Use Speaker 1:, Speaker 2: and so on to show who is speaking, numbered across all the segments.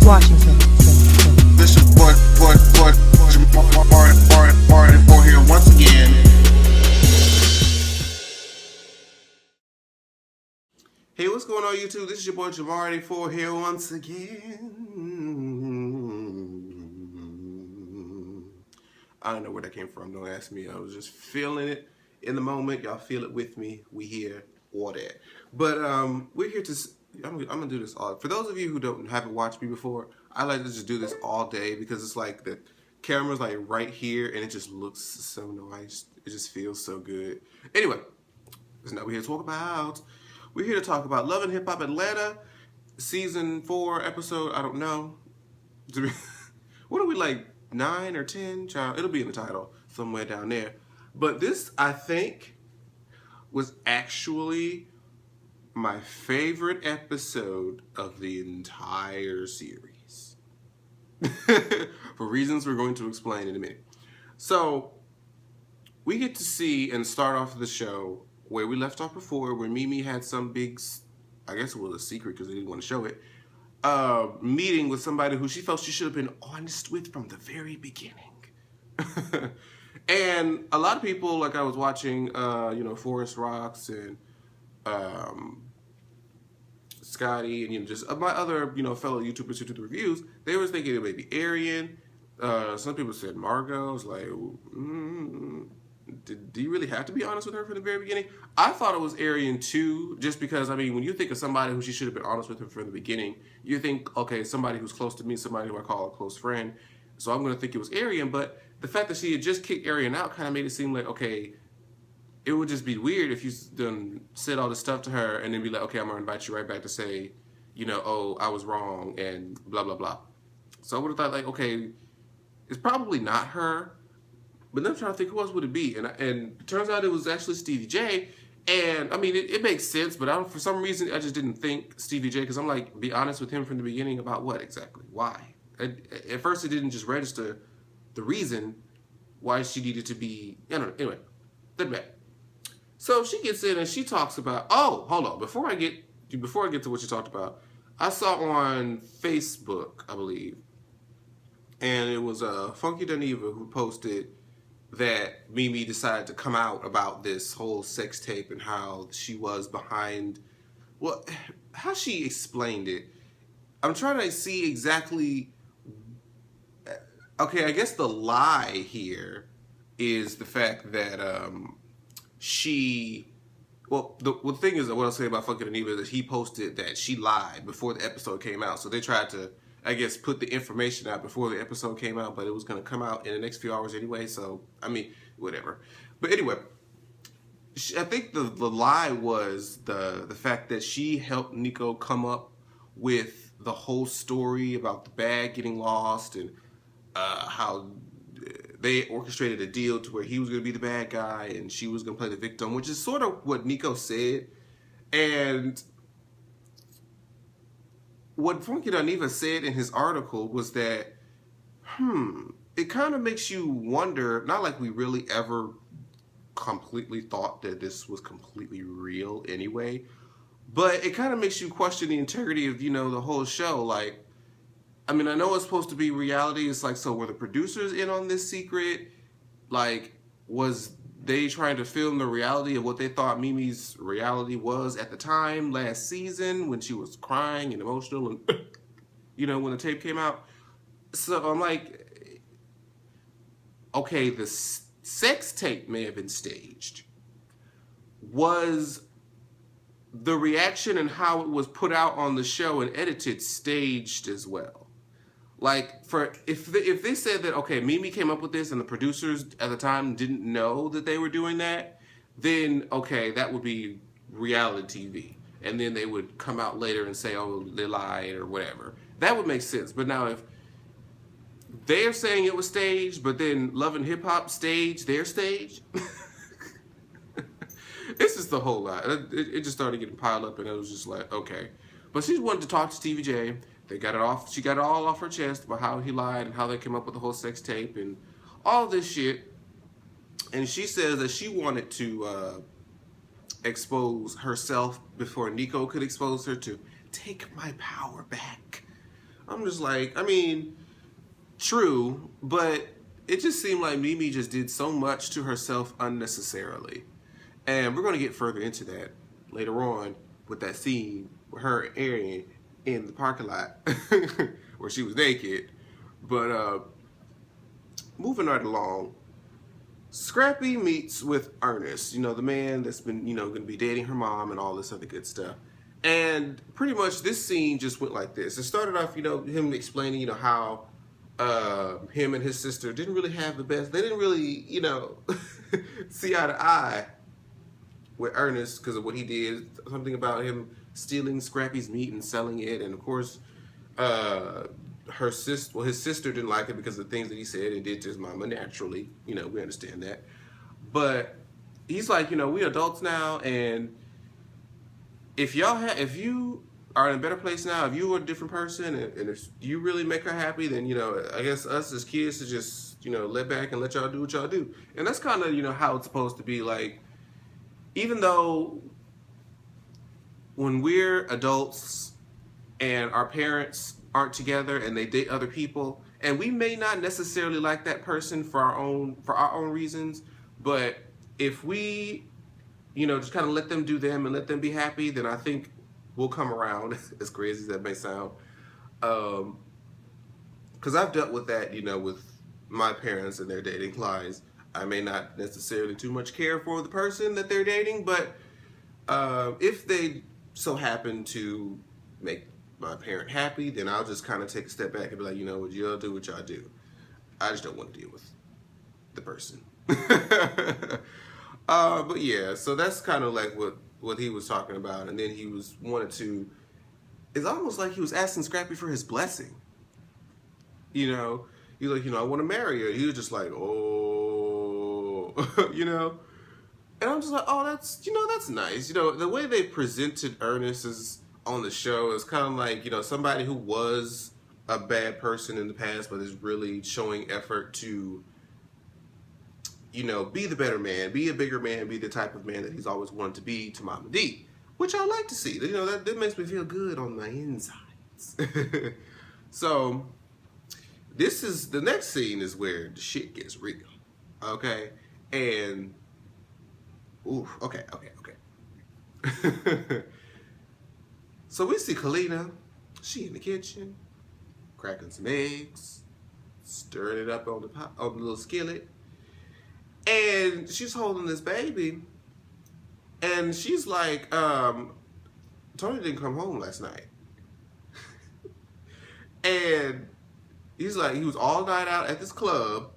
Speaker 1: Washington.
Speaker 2: This is Martin for here once again. Hey, what's going on, YouTube? This is your boy Jamar 84 here once again. I don't know where that came from. Don't ask me. I was just feeling it in the moment. Y'all feel it with me. We here, all that. But we're here to. I'm gonna do this all. For those of you who haven't watched me before, I like to just do this all day because it's like the camera's like right here and it just looks so nice. It just feels so good. Anyway, that's not what we're here to talk about. We're here to talk about Love and Hip Hop Atlanta, season 4 episode. I don't know. What are we, like 9 or 10? Child, it'll be in the title somewhere down there. But this, I think, was actually my favorite episode of the entire series. For reasons we're going to explain in a minute. So, we get to see and start off the show where we left off before, where Mimi had some big, I guess it was a secret because they didn't want to show it, meeting with somebody who she felt she should have been honest with from the very beginning. And a lot of people, like I was watching, Forest Rocks and Scotty and just my other, fellow YouTubers who do the reviews, they were thinking it may be Arian. Some people said Margo. I was like, do you really have to be honest with her from the very beginning? I thought it was Arian too, just because, when you think of somebody who she should have been honest with her from the beginning, you think, okay, somebody who's close to me, somebody who I call a close friend, so I'm going to think it was Arian. But the fact that she had just kicked Arian out kind of made it seem like, okay, it would just be weird if you done said all this stuff to her and then be like, okay, I'm going to invite you right back to say, oh, I was wrong and blah, blah, blah. So I would have thought, like, okay, it's probably not her. But then I'm trying to think, who else would it be? And it turns out it was actually Stevie J. And, it makes sense, but for some reason, I just didn't think Stevie J, because I'm like, be honest with him from the beginning about what exactly? Why? At first, it didn't just register the reason why she needed to be, I don't know. Anyway, doesn't matter. So she gets in and she talks about, oh, hold on. Before I get to what you talked about, I saw on Facebook, I believe, and it was Funky Daniva who posted that Mimi decided to come out about this whole sex tape and how she was behind, well, how she explained it. I'm trying to see exactly, okay, I guess the lie here is the fact that the thing is, what I'll say about Funky Daniva is that he posted that she lied before the episode came out. So they tried to, I guess, put the information out before the episode came out, but it was going to come out in the next few hours anyway, so, whatever. But anyway, I think the lie was the fact that she helped Nico come up with the whole story about the bag getting lost and how they orchestrated a deal to where he was going to be the bad guy and she was going to play the victim, which is sort of what Nico said. And what Funky Daniva said in his article was that, it kind of makes you wonder, not like we really ever completely thought that this was completely real anyway, but it kind of makes you question the integrity of, the whole show. Like, I know it's supposed to be reality. It's like, so were the producers in on this secret? Like, was they trying to film the reality of what they thought Mimi's reality was at the time last season when she was crying and emotional and, when the tape came out? So I'm like, okay, the sex tape may have been staged. Was the reaction and how it was put out on the show and edited staged as well? Like, if they said that, okay, Mimi came up with this and the producers at the time didn't know that they were doing that, then, okay, that would be reality TV. And then they would come out later and say, oh, they lied or whatever. That would make sense. But now if they're saying it was staged, but then Love and Hip Hop staged their stage, it's just the whole lot. It just started getting piled up and it was just like, okay. But she wanted to talk to Stevie J. They got it off. She got it all off her chest about how he lied and how they came up with the whole sex tape and all this shit. And she says that she wanted to expose herself before Nico could expose her, to take my power back. I'm just like, I mean, true, but it just seemed like Mimi just did so much to herself unnecessarily. And we're going to get further into that later on with that scene with her and Arian in the parking lot where she was naked. But moving right along, Scrappy meets with Ernest, the man that's been, going to be dating her mom and all this other good stuff. And pretty much this scene just went like this. It started off, him explaining, how him and his sister didn't really have the best. They didn't really, see eye to eye with Ernest because of what he did. Something about him stealing Scrappy's meat and selling it. And of course, his sister didn't like it because of the things that he said and did to his mama naturally. We understand that. But he's like, we adults now, and if you are in a better place now, if you are a different person, and if you really make her happy, then, I guess us as kids to just, let back and let y'all do what y'all do. And that's kind of, how it's supposed to be. Like, even though when we're adults and our parents aren't together and they date other people, and we may not necessarily like that person for our own reasons, but if we, just kind of let them do them and let them be happy, then I think we'll come around, as crazy as that may sound. Because I've dealt with that, with my parents and their dating lives. I may not necessarily too much care for the person that they're dating, but if they so happen to make my parent happy, then I'll just kind of take a step back and be like, what y'all do what y'all do. I just don't want to deal with the person. But yeah, so that's kind of like what he was talking about. And then he it's almost like he was asking Scrappy for his blessing. He's like, I want to marry her. He was just like, oh, And I'm just like, oh, that's nice. The way they presented Ernest is on the show is kind of like, somebody who was a bad person in the past, but is really showing effort to, be the better man, be a bigger man, be the type of man that he's always wanted to be to Momma Dee, which I like to see. That makes me feel good on my insides. So the next scene is where the shit gets real. Okay? And, ooh, okay. So we see Kalenna, she in the kitchen, cracking some eggs, stirring it up on the little skillet. And she's holding this baby, and she's like, Tony didn't come home last night. And he's like, he was all night out at this club,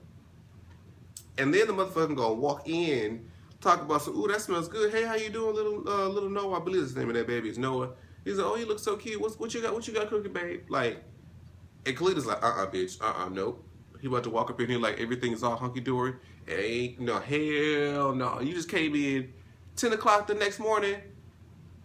Speaker 2: and then the motherfucker gonna walk in, talk about some, ooh, that smells good. Hey, how you doing, little Noah? I believe his name of that baby is Noah. He's like, oh, you look so cute. What you got cooking, babe? Like, and Kalenna's like, bitch, nope. He about to walk up in here like everything is all hunky-dory. Ain't no, hell no. You just came in 10 o'clock the next morning,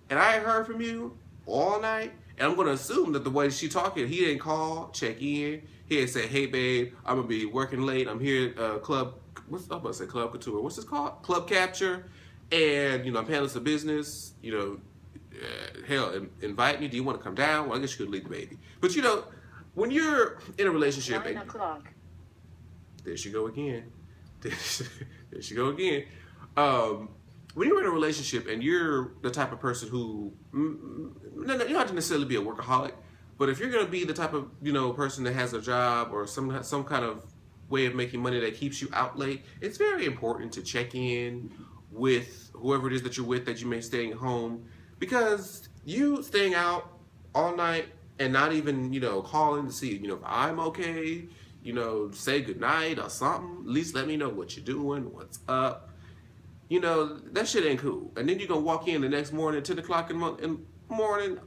Speaker 2: and I ain't heard from you all night. And I'm going to assume that the way she talking, he didn't call, check in. He didn't say, hey, babe, I'm going to be working late. I'm here at Club Couture. What's this called? Club Capture. And, I'm handling some business. Hell, invite me. Do you want to come down? Well, I guess you could leave the baby. But, when you're in a relationship.
Speaker 1: 9 o'clock.
Speaker 2: There she go again. There she go again. When you're in a relationship and you're the type of person who, you don't have to necessarily be a workaholic, but if you're going to be the type of, person that has a job or some kind of way of making money that keeps you out late, it's very important to check in with whoever it is that you're with, that you may stay home, because you staying out all night and not even, calling to see, if I'm okay, say goodnight or something. At least let me know what you're doing, what's up. That shit ain't cool. And then you're going to walk in the next morning, 10 o'clock in the morning,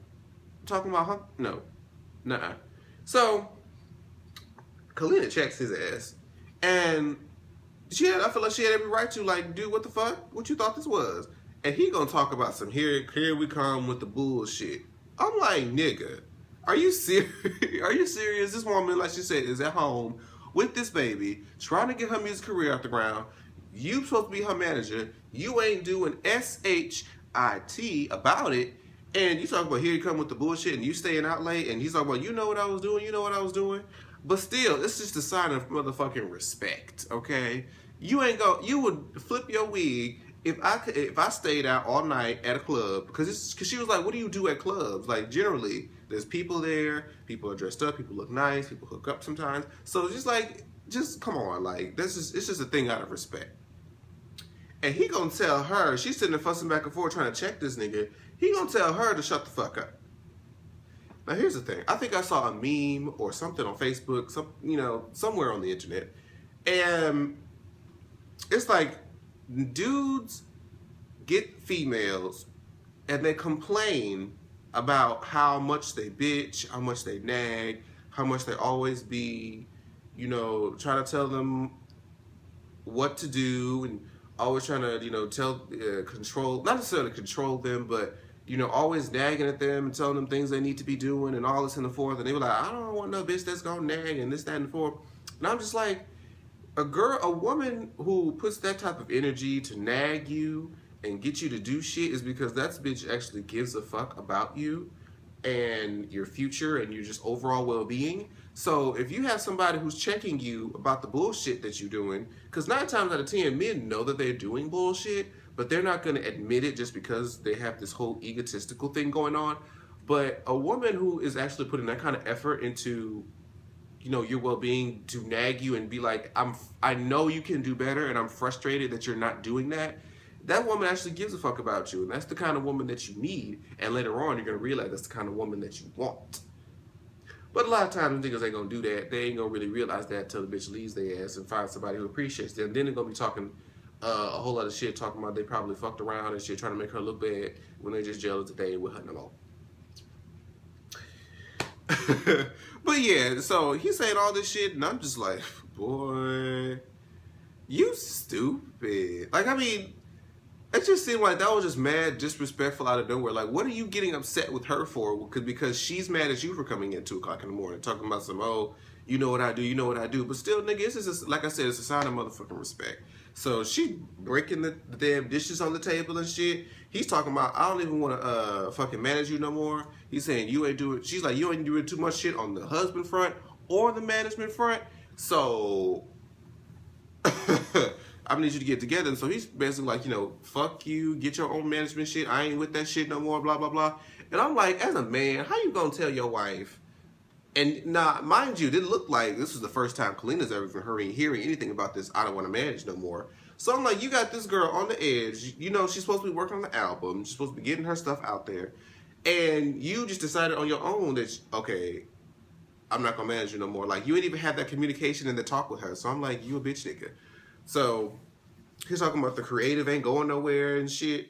Speaker 2: talking about, no, nuh-uh. So, Kalenna checks his ass. And I feel like she had every right to, like, dude, what the fuck? What you thought this was? And he going to talk about some, here we come with the bullshit. I'm like, nigga. Are you serious? Are you serious? This woman, like she said, is at home with this baby, trying to get her music career off the ground. You supposed to be her manager. You ain't doing SHIT about it. And you talk about here you come with the bullshit and you staying out late and he's talking about you know what I was doing, you know what I was doing. But still, it's just a sign of motherfucking respect, okay? You would flip your wig if I stayed out all night at a club because she was like, what do you do at clubs? Like generally, there's people there, people are dressed up, people look nice, people hook up sometimes. So just come on, like it's just a thing out of respect. And he gonna tell her, she's sitting there fussing back and forth trying to check this nigga. He gonna tell her to shut the fuck up. Now here's the thing. I think I saw a meme or something on Facebook, somewhere on the internet, and it's like dudes get females and they complain about how much they bitch, how much they nag, how much they always be, trying to tell them what to do and always trying to, control, not necessarily control them, but, always nagging at them and telling them things they need to be doing and all this and the fourth. And they were like, I don't want no bitch that's gonna nag and this, that, and the fourth. And I'm just like, a woman who puts that type of energy to nag you and get you to do shit is because that bitch actually gives a fuck about you and your future and your just overall well-being. So if you have somebody who's checking you about the bullshit that you're doing, because 9 times out of 10 men know that they're doing bullshit, but they're not going to admit it just because they have this whole egotistical thing going on. But a woman who is actually putting that kind of effort into your well-being to nag you and be like, I know you can do better and I'm frustrated that you're not doing that. That woman actually gives a fuck about you, and that's the kind of woman that you need, and later on you're going to realize that's the kind of woman that you want. But a lot of times niggas ain't going to do that. They ain't going to really realize that until the bitch leaves their ass and finds somebody who appreciates them. Then they're going to be talking a whole lot of shit, talking about they probably fucked around and shit, trying to make her look bad when they just jealous that they ain't with her no more. But yeah, so he's saying all this shit, and I'm just like, boy, you stupid. Like, I mean, it just seemed like that was just mad disrespectful out of nowhere. Like, what are you getting upset with her for? Because she's mad at you for coming in 2 o'clock in the morning, talking about some, oh, you know what I do, you know what I do. But still, nigga, it's just, like I said, it's a sign of motherfucking respect. So she breaking the damn dishes on the table and shit. He's talking about, I don't even want to fucking manage you no more. He's saying you ain't doing, she's like, you ain't doing too much shit on the husband front or the management front. So I need you to get together. And so he's basically like, fuck you, get your own management shit. I ain't with that shit no more, blah, blah, blah. And I'm like, as a man, how you gonna tell your wife? And now, mind you, it didn't look like this was the first time Kalenna's ever hearing anything about this, I don't want to manage no more. So I'm like, you got this girl on the edge. She's supposed to be working on the album. She's supposed to be getting her stuff out there. And you just decided on your own that, okay, I'm not going to manage you no more. Like, you ain't even had that communication and the talk with her. So I'm like, you a bitch nigga. So he's talking about the creative ain't going nowhere and shit.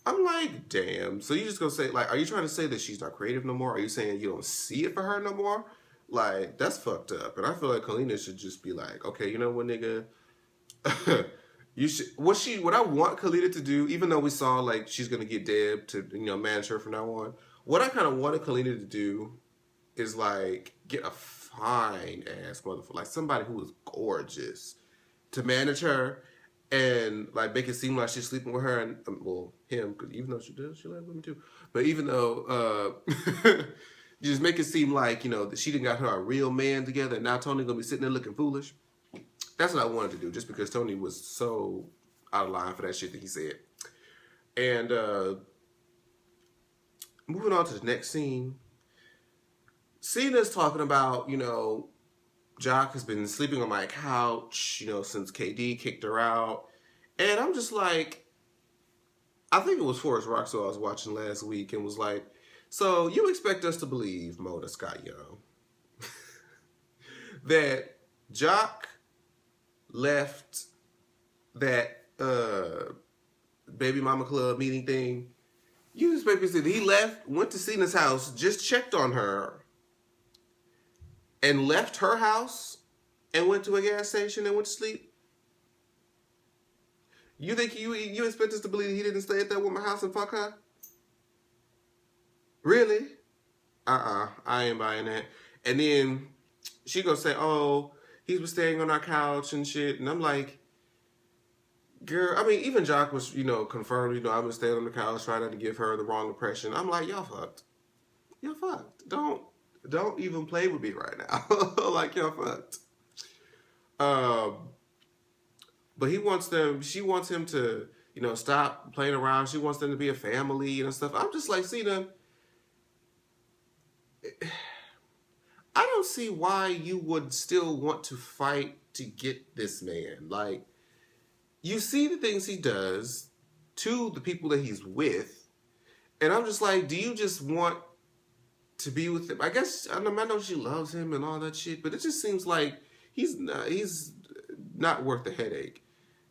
Speaker 2: I'm like, damn. So you just gonna say, like, are you trying to say that she's not creative no more? Are you saying you don't see it for her no more? Like, that's fucked up. And I feel like Kalenna should just be like, okay, you know what, nigga? You should. What I want Kalenna to do, even though we saw like she's gonna get Deb to manage her from now on. What I kind of wanted Kalenna to do is like get a fine ass motherfucker, like somebody who is gorgeous, to manage her. And like make it seem like she's sleeping with her and him, because even though she does, she likes women too. But even though you just make it seem like that she done got her a real man together, and now Tony gonna be sitting there looking foolish. That's what I wanted to do, just because Tony was so out of line for that shit that he said. And moving on to the next scene, Cena's talking about Jock has been sleeping on my couch, since KD kicked her out. And I'm just like, I think it was Forrest Roxo I was watching last week and was like, so you expect us to believe, Mona Scott Young, that Jock left that baby mama club meeting thing? You expect us to, he left, went to Cena's house, just checked on her, and left her house and went to a gas station and went to sleep? You think you expect us to believe he didn't stay at that woman's house and fuck her? Really? I ain't buying that. And then she gonna say, oh, he was staying on our couch and shit. And I'm like, Girl, I mean, even Jock was, confirmed, I was staying on the couch trying not to give her the wrong impression. I'm like, y'all fucked. Y'all fucked. Don't even play with me right now. Like, y'all fucked. But she wants him to, stop playing around. She wants them to be a family and stuff. I'm just like, see them. I don't see why you would still want to fight to get this man. Like, you see the things he does to the people that he's with, and I'm just like, do you just want to be with him? I guess I know she loves him and all that shit, but it just seems like he's not worth the headache.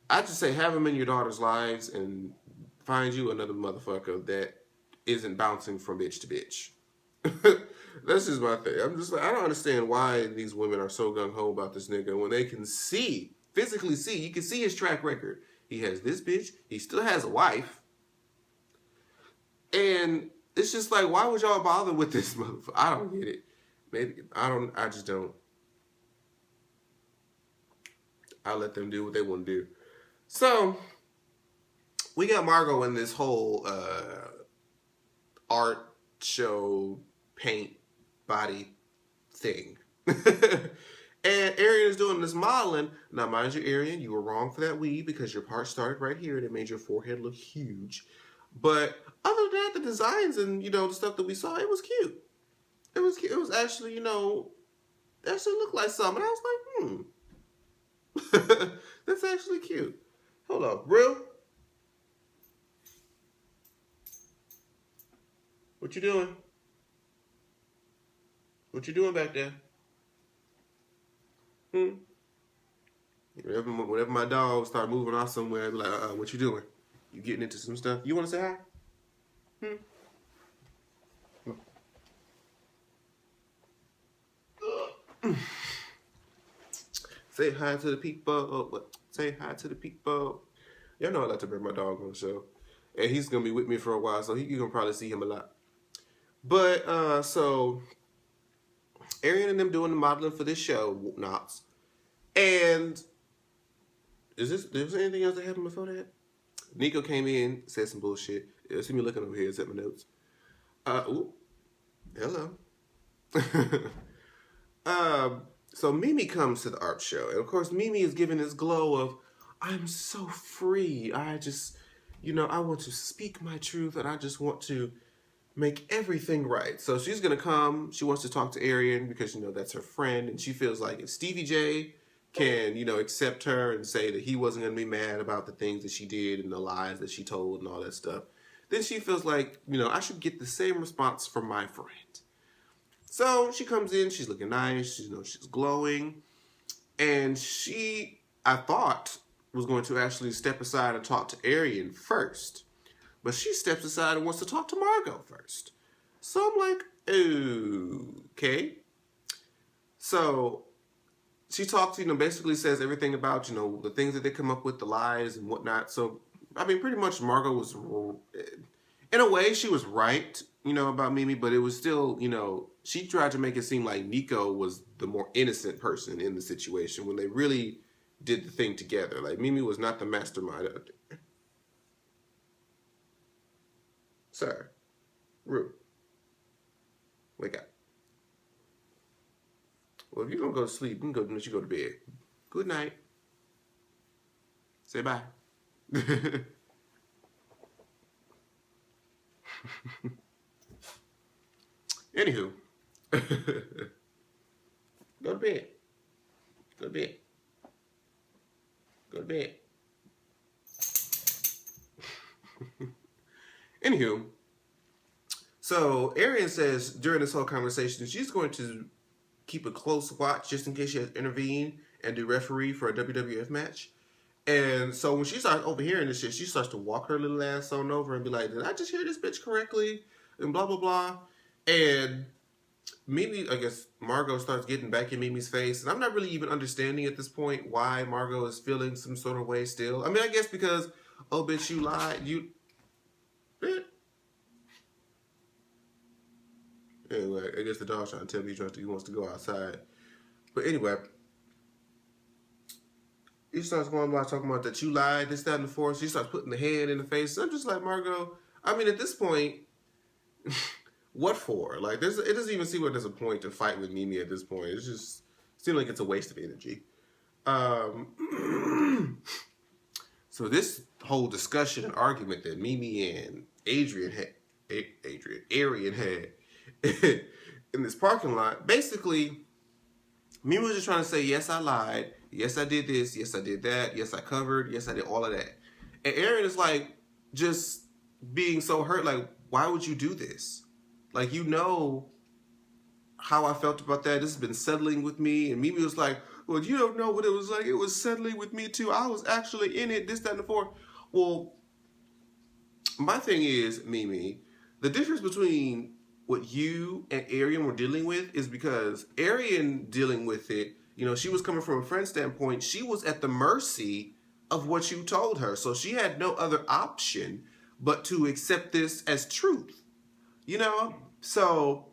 Speaker 2: I just say have him in your daughter's lives and find you another motherfucker that isn't bouncing from bitch to bitch. That's just my thing. I'm just like, I don't understand why these women are so gung-ho about this nigga when they can physically see, you can see his track record. He has this bitch, he still has a wife, and it's just like, why would y'all bother with this motherfucker? I don't get it. Maybe, I just don't. I'll let them do what they want to do. So, we got Margo in this whole art show, paint, body thing. And Arian is doing this modeling. Now, mind you, Arian, you were wrong for that weave because your part started right here and it made your forehead look huge. But other than that, the designs and, the stuff that we saw, it was cute. It was cute. It was actually, that actually looked like something. I was like, that's actually cute. Hold up, real? What you doing? What you doing back there? Whenever my dog start moving off somewhere, I'd be like, what you doing? You getting into some stuff? You want to say hi? Say hi to the people. Say hi to the people. Y'all know I like to bring my dog on the show. And he's going to be with me for a while, so you're going to probably see him a lot. But, so, Arian and them doing the modeling for this show, Knots. And, there's anything else that happened before that? Nico came in, said some bullshit. See me looking over here at my notes. Hello. So Mimi comes to the art show. And of course, Mimi is giving this glow of, I'm so free. I just, I want to speak my truth and I just want to make everything right. So she's going to come. She wants to talk to Arian because, that's her friend. And she feels like if Stevie J can, accept her and say that he wasn't going to be mad about the things that she did and the lies that she told and all that stuff, then she feels like, I should get the same response from my friend. So she comes in, she's looking nice, she's glowing, and I thought, was going to actually step aside and talk to Arian first. But she steps aside and wants to talk to Margo first. So I'm like, okay. So she talks, basically says everything about, the things that they come up with, the lies and whatnot. So, I mean, pretty much Margo was, in a way, she was right, about Mimi, but it was still, she tried to make it seem like Nico was the more innocent person in the situation when they really did the thing together. Like, Mimi was not the mastermind out there. Sir, Rue, wake up. Well, if you're going to go to sleep, you can let you go to bed. Good night. Say bye. Anywho. Go to bed. Go to bed. Go to bed. Anywho. So, Arian says during this whole conversation, she's going to keep a close watch just in case she has to intervene and do referee for a WWF match. And so when she starts overhearing this shit, she starts to walk her little ass on over and be like, did I just hear this bitch correctly? And blah, blah, blah. And Mimi, I guess Margo starts getting back in Mimi's face. And I'm not really even understanding at this point why Margo is feeling some sort of way still. I mean, I guess because, oh, bitch, you lied. Bitch. Anyway, I guess the dog's trying to tell me he wants to go outside. But anyway, he starts going about talking about that you lied, this, that, and the fourth. She starts putting the hand in the face. I'm just like, Margo, I mean, at this point, what for? Like, it doesn't even seem like there's a point to fight with Mimi at this point. It's just seems like it's a waste of energy. So this whole discussion and argument that Mimi and Arian had in this parking lot, basically, Mimi was just trying to say, yes, I lied. Yes, I did this. Yes, I did that. Yes, I covered. Yes, I did all of that. And Arian is like, just being so hurt, like, why would you do this? Like, you know how I felt about that. This has been settling with me. And Mimi was like, well, you don't know what it was like. It was settling with me too. I was actually in it, this, that, and the fourth. Well, my thing is, Mimi, the difference between what you and Arian were dealing with is because Arian dealing with it, you know, she was coming from a friend standpoint. She was at the mercy of what you told her. So she had no other option but to accept this as truth, you know? So,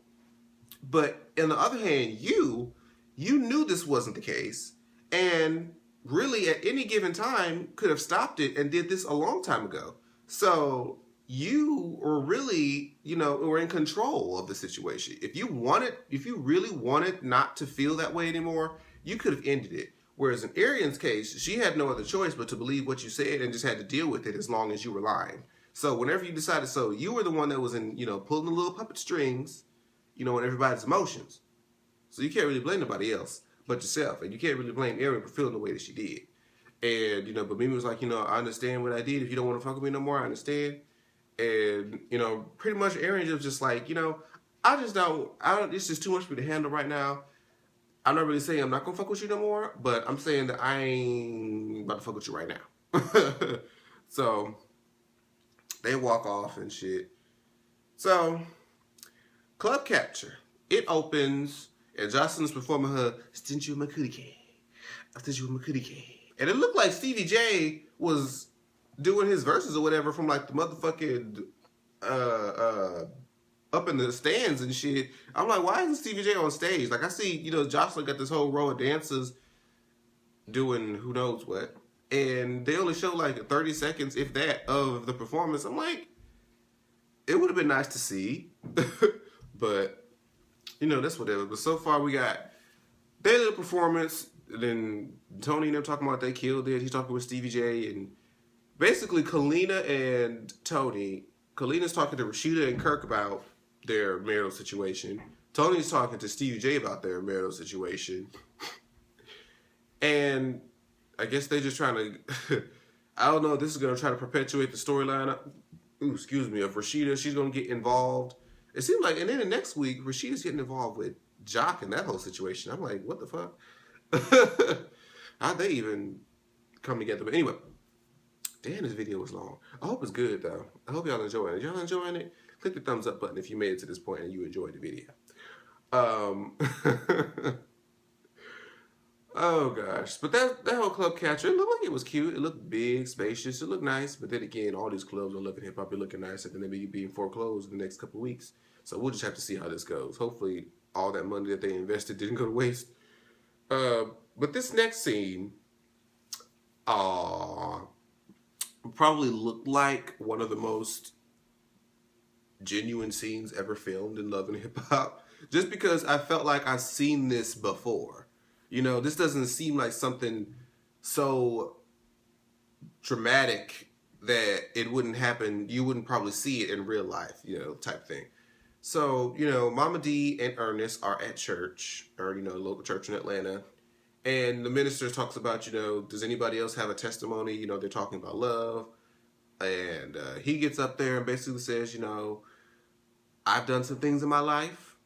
Speaker 2: but on the other hand, you knew this wasn't the case, and really at any given time could have stopped it and did this a long time ago. So you were really, you know, were in control of the situation. If you really wanted not to feel that way anymore, you could have ended it. Whereas in Arian's case, she had no other choice but to believe what you said and just had to deal with it as long as you were lying. So whenever you decided, so you were the one that was in, you know, pulling the little puppet strings, you know, on everybody's emotions. So you can't really blame nobody else but yourself. And you can't really blame Arian for feeling the way that she did. And, you know, but Mimi was like, you know, I understand what I did. If you don't want to fuck with me no more, I understand. And, you know, pretty much Arian was just like, you know, I don't, it's just too much for me to handle right now. I'm not really saying I'm not going to fuck with you no more, but I'm saying that I ain't about to fuck with you right now. So they walk off and shit. So club capture. It opens and Jocelyn's performing her "Stint You with my cootie cat. I stint you with my cootie cat." And it looked like Stevie J was doing his verses or whatever from like the motherfucking up in the stands and shit. I'm like, why isn't Stevie J on stage? Like, I see, you know, Jocelyn got this whole row of dancers doing who knows what, and they only show like 30 seconds, if that, of the performance. I'm like, it would have been nice to see, but you know, that's whatever. But so far we got their little performance. Then Tony and them talking about they killed it. He's talking with Stevie J, and basically Kalenna and Tony. Kalena's talking to Rashida and Kirk about their marital situation. Tony's talking to Stevie J about their marital situation. And I guess they're just trying to, I don't know, this is going to try to perpetuate the storyline of Rashida. She's going to get involved. It seems like, and then the next week, Rashida's getting involved with Jock and that whole situation. I'm like, what the fuck? How'd they even come together? But anyway, damn, this video was long. I hope it's good, though. I hope y'all enjoying it. Y'all enjoying it? Click the thumbs up button if you made it to this point and you enjoyed the video. Oh, gosh. But that whole club catcher, it looked like it was cute. It looked big, spacious. It looked nice. But then again, all these clubs on Love and Hip Hop be looking nice, and then they be being foreclosed in the next couple of weeks. So we'll just have to see how this goes. Hopefully, all that money that they invested didn't go to waste. But this next scene, probably looked like one of the most genuine scenes ever filmed in Love and Hip Hop, just because I felt like I've seen this before. You know, this doesn't seem like something so dramatic that it wouldn't happen. You wouldn't probably see it in real life, you know, type thing. So, you know, Momma Dee and Ernest are at church, or, you know, local church in Atlanta. And the minister talks about, you know, does anybody else have a testimony? You know, they're talking about love. And he gets up there and basically says, you know, I've done some things in my life,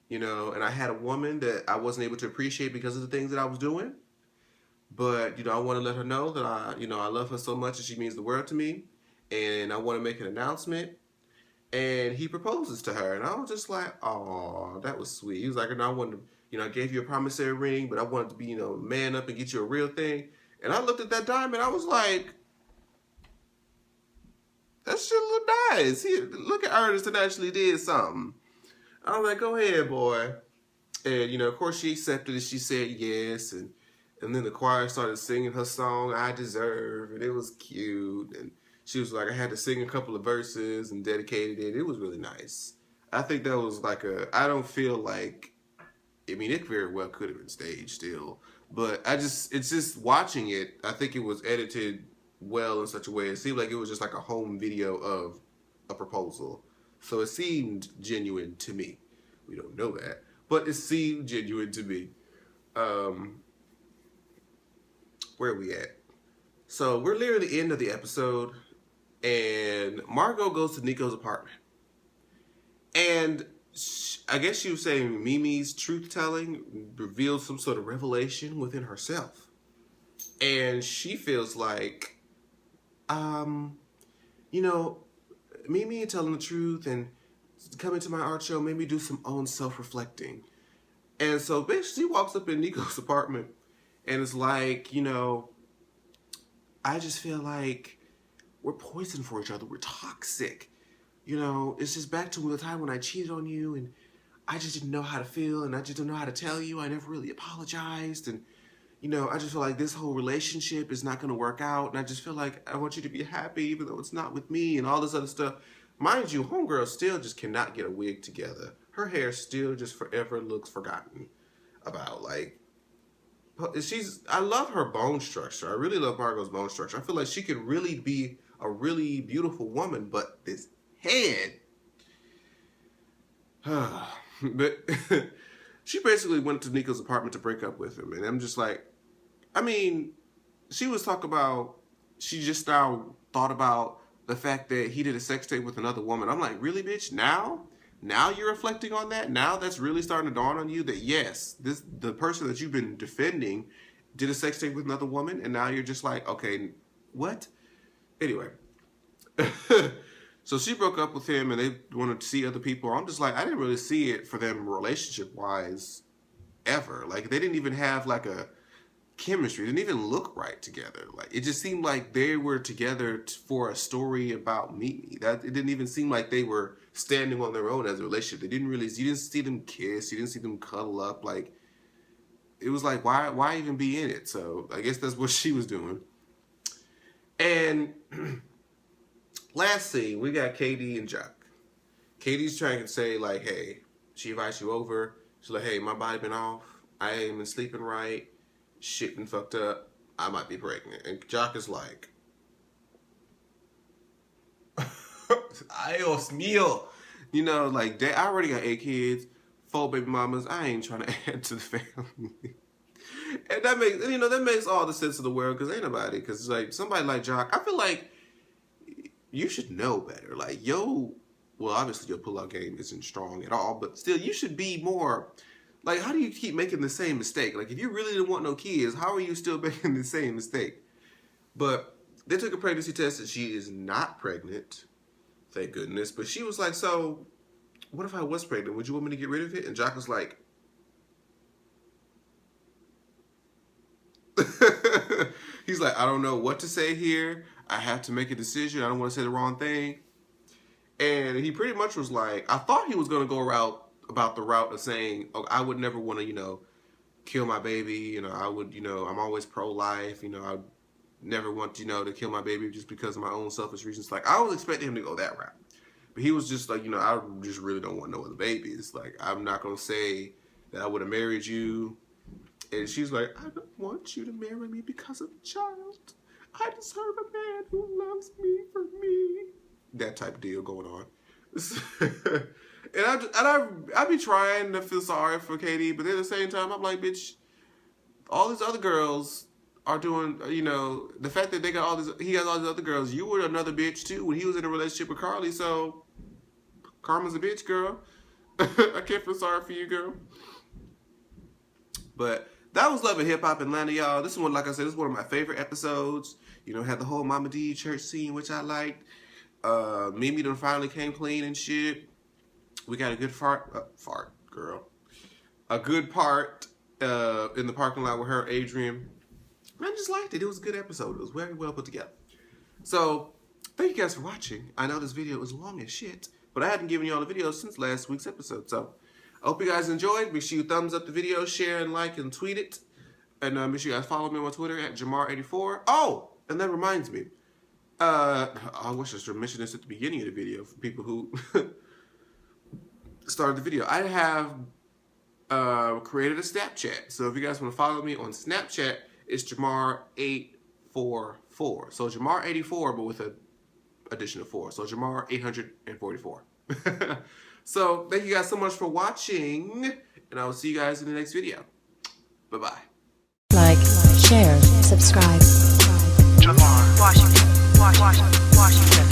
Speaker 2: you know, and I had a woman that I wasn't able to appreciate because of the things that I was doing. But, you know, I want to let her know that I love her so much and she means the world to me. And I want to make an announcement. And he proposes to her. And I was just like, oh, that was sweet. He was like, and I wanted to, you know, I gave you a promissory ring, but I wanted to be, you know, man up and get you a real thing. And I looked at that diamond. I was like, that shit look nice. Look at Ernest that actually did something. I was like, go ahead, boy. And, you know, of course she accepted it. She said yes. And And then the choir started singing her song, I Deserve, and it was cute. And she was like, I had to sing a couple of verses and dedicated it. It was really nice. I think that was like I don't feel like, I mean, it very well could have been staged still. But it's just watching it, I think it was edited well in such a way. It seemed like it was just like a home video of a proposal. So it seemed genuine to me. We don't know that. But it seemed genuine to me. Where are we at? So we're near the end of the episode, and Margo goes to Nico's apartment. And I guess she was saying Mimi's truth-telling revealed some sort of revelation within herself. And she feels like, you know, Mimi telling the truth and coming to my art show made me do some own self-reflecting. And so basically she walks up in Nico's apartment and it's like, you know, I just feel like we're poison for each other. We're toxic. You know, it's just back to the time when I cheated on you and I just didn't know how to feel and I just didn't know how to tell you. I never really apologized. And, you know, I just feel like this whole relationship is not going to work out. And I just feel like I want you to be happy even though it's not with me and all this other stuff. Mind you, homegirl still just cannot get a wig together. Her hair still just forever looks forgotten about. Like, I love her bone structure. I really love Margo's bone structure. I feel like she could really be a really beautiful woman, but this head. But she basically went to Nico's apartment to break up with him. And I'm just like, I mean, she was talking about, she just now thought about the fact that he did a sex tape with another woman. I'm like, really, bitch? Now you're reflecting on that? Now that's really starting to dawn on you that yes, the person that you've been defending did a sex tape with another woman, and now you're just like, okay, what? Anyway. So she broke up with him and they wanted to see other people. I'm just like, I didn't really see it for them relationship-wise ever. Like, they didn't even have like a chemistry. They didn't even look right together. Like, it just seemed like they were together for a story about me. That it didn't even seem like they were standing on their own as a relationship. You didn't see them kiss. You didn't see them cuddle up. Like, it was like, why even be in it? So I guess that's what she was doing. And last scene, we got Katie and Jock. Katie's trying to say, like, hey, she invites you over. She's like, hey, my body been off. I ain't been sleeping right. Shit been fucked up. I might be pregnant. And Jock is like, Dios mío. You know, like, I already got 8 kids, 4 baby mamas. I ain't trying to add to the family. And that makes all the sense of the world, because ain't nobody. Because, like, somebody like Jock, I feel like you should know better. Like, well, obviously your pull-out game isn't strong at all, but still, you should be more, like, how do you keep making the same mistake? Like, if you really didn't want no kids, how are you still making the same mistake? But they took a pregnancy test and she is not pregnant, thank goodness. But she was like, so, what if I was pregnant? Would you want me to get rid of it? And Jock was like, he's like, I don't know what to say here. I have to make a decision. I don't want to say the wrong thing. And he pretty much was like, I thought he was going to go about the route of saying, oh, I would never want to, you know, kill my baby. You know, I would, you know, I'm always pro-life. You know, I never want, you know, to kill my baby just because of my own selfish reasons. Like, I was expecting him to go that route. But he was just like, you know, I just really don't want no other babies. Like, I'm not going to say that I would have married you. And she's like, I don't want you to marry me because of a child. I deserve a man who loves me for me. That type of deal going on. And I be trying to feel sorry for Katie, but at the same time, I'm like, bitch, all these other girls are doing, you know, the fact that he got all these other girls, you were another bitch too when he was in a relationship with Carly, so karma's a bitch, girl. I can't feel sorry for you, girl. But that was Love and Hip Hop Atlanta, y'all. This one, like I said, this is one of my favorite episodes. You know, had the whole Momma Dee church scene, which I liked. Mimi done finally came clean and shit. We got a good girl. A good part in the parking lot with her, Adrian. I just liked it. It was a good episode. It was very well put together. So, thank you guys for watching. I know this video is long as shit, but I hadn't given you all the videos since last week's episode. So, I hope you guys enjoyed. Make sure you thumbs up the video, share and like and tweet it. And make sure you guys follow me on Twitter at Jamar84. Oh, and that reminds me. I wish I should mention this at the beginning of the video for people who started the video. I have created a Snapchat. So if you guys want to follow me on Snapchat, it's Jamar844. So Jamar84, but with an addition of 4. So Jamar844. So thank you guys so much for watching, and I will see you guys in the next video. Bye-bye.
Speaker 1: Like, share, subscribe.
Speaker 3: Washington, Washington.